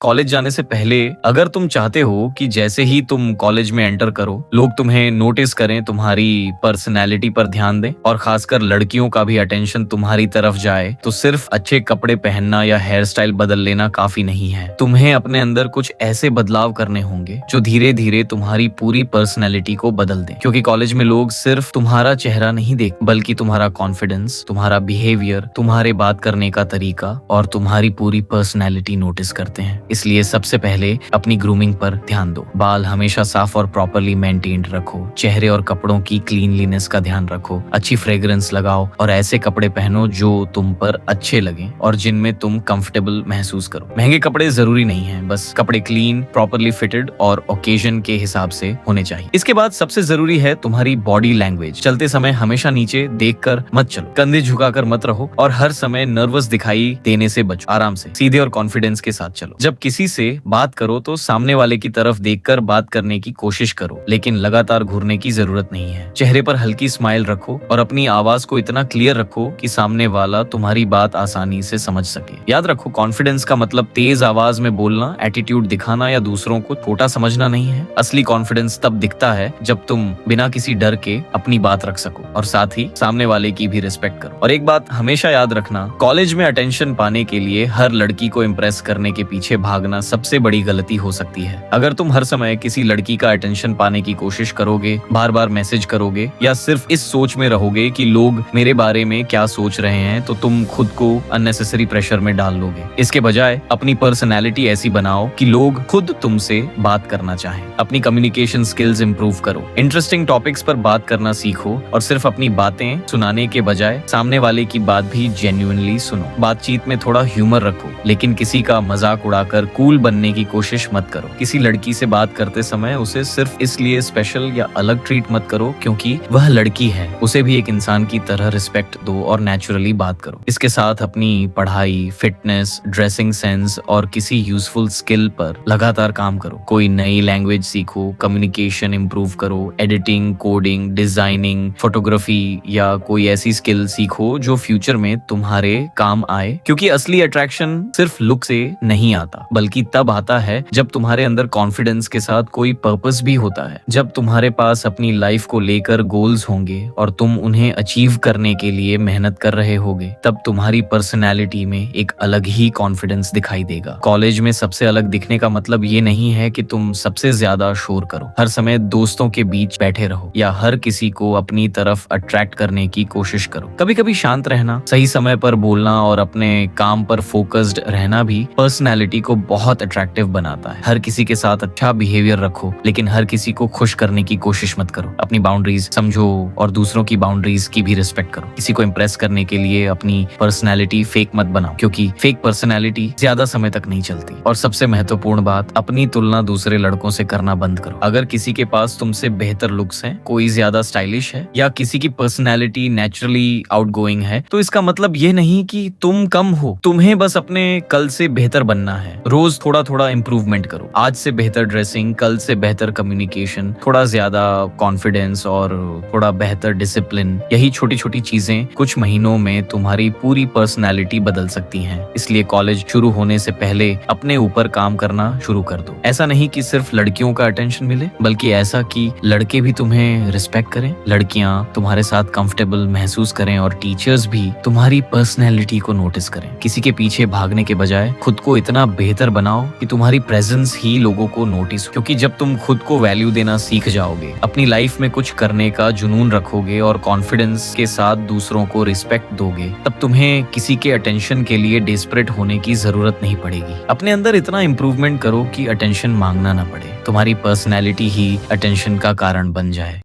College जाने से पहले अगर तुम चाहते हो कि जैसे ही तुम कॉलेज में एंटर करो लोग तुम्हें नोटिस करें, तुम्हारी पर्सनैलिटी पर ध्यान दें और खासकर लड़कियों का भी अटेंशन तुम्हारी तरफ जाए, तो सिर्फ अच्छे कपड़े पहनना या हेयर स्टाइल बदल लेना काफी नहीं है। तुम्हें अपने अंदर कुछ ऐसे बदलाव करने होंगे जो धीरे धीरे तुम्हारी पूरी पर्सनैलिटी को बदल दें, क्योंकि कॉलेज में लोग सिर्फ तुम्हारा चेहरा नहीं देख बल्कि तुम्हारा कॉन्फिडेंस, तुम्हारा बिहेवियर, तुम्हारे बात करने का तरीका और तुम्हारी पूरी पर्सनैलिटी नोटिस करते हैं। इसलिए सबसे पहले अपनी ग्रूमिंग पर ध्यान दो। बाल हमेशा साफ और प्रॉपरली मेंटेन्ड रखो। चेहरे और कपड़ों की क्लीनलीनेस का ध्यान रखो। अच्छी फ्रेग्रेंस लगाओ और ऐसे कपड़े पहनो जो तुम पर अच्छे लगे और जिनमें तुम कंफर्टेबल महसूस करो। महंगे कपड़े जरूरी नहीं है, बस कपड़े क्लीन, प्रॉपरली फिटेड और ओकेजन के हिसाब से होने चाहिए। इसके बाद सबसे जरूरी है तुम्हारी बॉडी लैंग्वेज। चलते समय हमेशा नीचे देखकर मत चलो, कंधे झुकाकर मत रहो और हर समय नर्वस दिखाई देने से बचो। आराम से, सीधे और कॉन्फिडेंस के साथ चलो। जब किसी से बात करो तो सामने वाले की तरफ देखकर बात करने की कोशिश करो, लेकिन लगातार घूरने की जरूरत नहीं है। चेहरे पर हल्की स्माइल रखो और अपनी आवाज को इतना क्लियर रखो कि सामने वाला तुम्हारी बात आसानी से समझ सके। याद रखो, कॉन्फिडेंस का मतलब तेज आवाज में बोलना, एटीट्यूड दिखाना या दूसरों को छोटा समझना नहीं है। असली कॉन्फिडेंस तब दिखता है जब तुम बिना किसी डर के अपनी बात रख सको और साथ ही सामने वाले की भी रिस्पेक्ट करो। और एक बात हमेशा याद रखना, कॉलेज में अटेंशन पाने के लिए हर लड़की को इम्प्रेस करने के पीछे भागना सबसे बड़ी गलती हो सकती है। अगर तुम हर समय किसी लड़की का अटेंशन पाने की कोशिश करोगे, बार बार मैसेज करोगे या सिर्फ इस सोच में रहोगे कि लोग मेरे बारे में क्या सोच रहे हैं, तो तुम खुद को अननेसेसरी प्रेशर में डाल लोगे। इसके बजाय अपनी पर्सनैलिटी ऐसी बनाओ कि लोग खुद तुमसे बात करना चाहें। अपनी कम्युनिकेशन स्किल्स इंप्रूव करो। इंटरेस्टिंग टॉपिक्स पर बात करना सीखो और सिर्फ अपनी बातें सुनाने के बजाय सामने वाले की बात भी जेन्युइनली सुनो। बातचीत में थोड़ा ह्यूमर रखो, लेकिन किसी का मजाक उड़ाकर कूल बनने की कोशिश मत करो। किसी लड़की से बात करते समय उसे सिर्फ इसलिए स्पेशल या अलग ट्रीट मत करो क्योंकि वह लड़की है। उसे भी एक इंसान की तरह रिस्पेक्ट दो और नेचुरली बात करो। इसके साथ अपनी पढ़ाई, फिटनेस, ड्रेसिंग सेंस और किसी यूजफुल स्किल पर लगातार काम करो। कोई नई लैंग्वेज सीखो, कम्युनिकेशन इंप्रूव करो, एडिटिंग, कोडिंग, डिजाइनिंग, फोटोग्राफी या कोई ऐसी स्किल सीखो जो फ्यूचर में तुम्हारे काम आए, क्योंकि असली अट्रैक्शन सिर्फ लुक से नहीं आता बल्कि तब आता है जब तुम्हारे अंदर कॉन्फिडेंस के साथ कोई पर्पस भी होता है। जब तुम्हारे पास अपनी लाइफ को लेकर गोल्स होंगे और तुम उन्हें अचीव करने के लिए मेहनत कर रहे होगे, तब तुम्हारी पर्सनैलिटी में एक अलग ही कॉन्फिडेंस दिखाई देगा। कॉलेज में सबसे अलग दिखने का मतलब ये नहीं है कि तुम सबसे ज्यादा शोर करो, हर समय दोस्तों के बीच बैठे रहो या हर किसी को अपनी तरफ अट्रैक्ट करने की कोशिश करो। कभी कभी शांत रहना, सही समय पर बोलना और अपने काम पर फोकस्ड रहना भी पर्सनैलिटी को बहुत अट्रैक्टिव बनाता है। हर किसी के साथ अच्छा बिहेवियर रखो, लेकिन हर किसी को खुश करने की कोशिश मत करो। अपनी बाउंड्रीज समझो और दूसरों की बाउंड्रीज की भी रिस्पेक्ट करो। किसी को इम्प्रेस करने के लिए अपनी पर्सनैलिटी फेक मत बनाओ, क्योंकि फेक पर्सनैलिटी ज्यादा समय तक नहीं चलती। और सबसे महत्वपूर्ण बात, अपनी तुलना दूसरे लड़कों से करना बंद करो। अगर किसी के पास तुमसे बेहतर लुक्स हैं, कोई ज्यादा स्टाइलिश है या किसी की पर्सनैलिटी नेचुरली आउटगोइंग है, तो इसका मतलब ये नहीं कि तुम कम हो। तुम्हें बस अपने कल से बेहतर बनना है। रोज थोड़ा थोड़ा इंप्रूवमेंट करो। आज से बेहतर ड्रेसिंग, कल से बेहतर कम्युनिकेशन, थोड़ा ज्यादा कॉन्फिडेंस और थोड़ा बेहतर डिसिप्लिन। यही छोटी छोटी चीजें कुछ महीनों में तुम्हारी पूरी पर्सनैलिटी बदल सकती हैं। इसलिए कॉलेज शुरू होने से पहले अपने ऊपर काम करना शुरू कर दो। ऐसा नहीं कि सिर्फ लड़कियों का अटेंशन मिले, बल्कि ऐसा कि लड़के भी तुम्हें रिस्पेक्ट करें, लड़कियां तुम्हारे साथ कंफर्टेबल महसूस करें और टीचर्स भी तुम्हारी पर्सनैलिटी को नोटिस करें। किसी के पीछे भागने के बजाय खुद को इतना बेहतर बनाओ कि तुम्हारी प्रेजेंस ही लोगों को नोटिस हो। क्योंकि जब तुम खुद को वैल्यू देना सीख जाओगे, अपनी लाइफ में कुछ करने का जुनून रखोगे और कॉन्फिडेंस के साथ दूसरों को रिस्पेक्ट दोगे, तब तुम्हें किसी के अटेंशन के लिए डेस्परेट होने की जरूरत नहीं पड़ेगी। अपने अंदर इतना इंप्रूवमेंट करो कि अटेंशन मांगना ना पड़े। तुम्हारी पर्सनैलिटी ही अटेंशन का कारण बन जाए।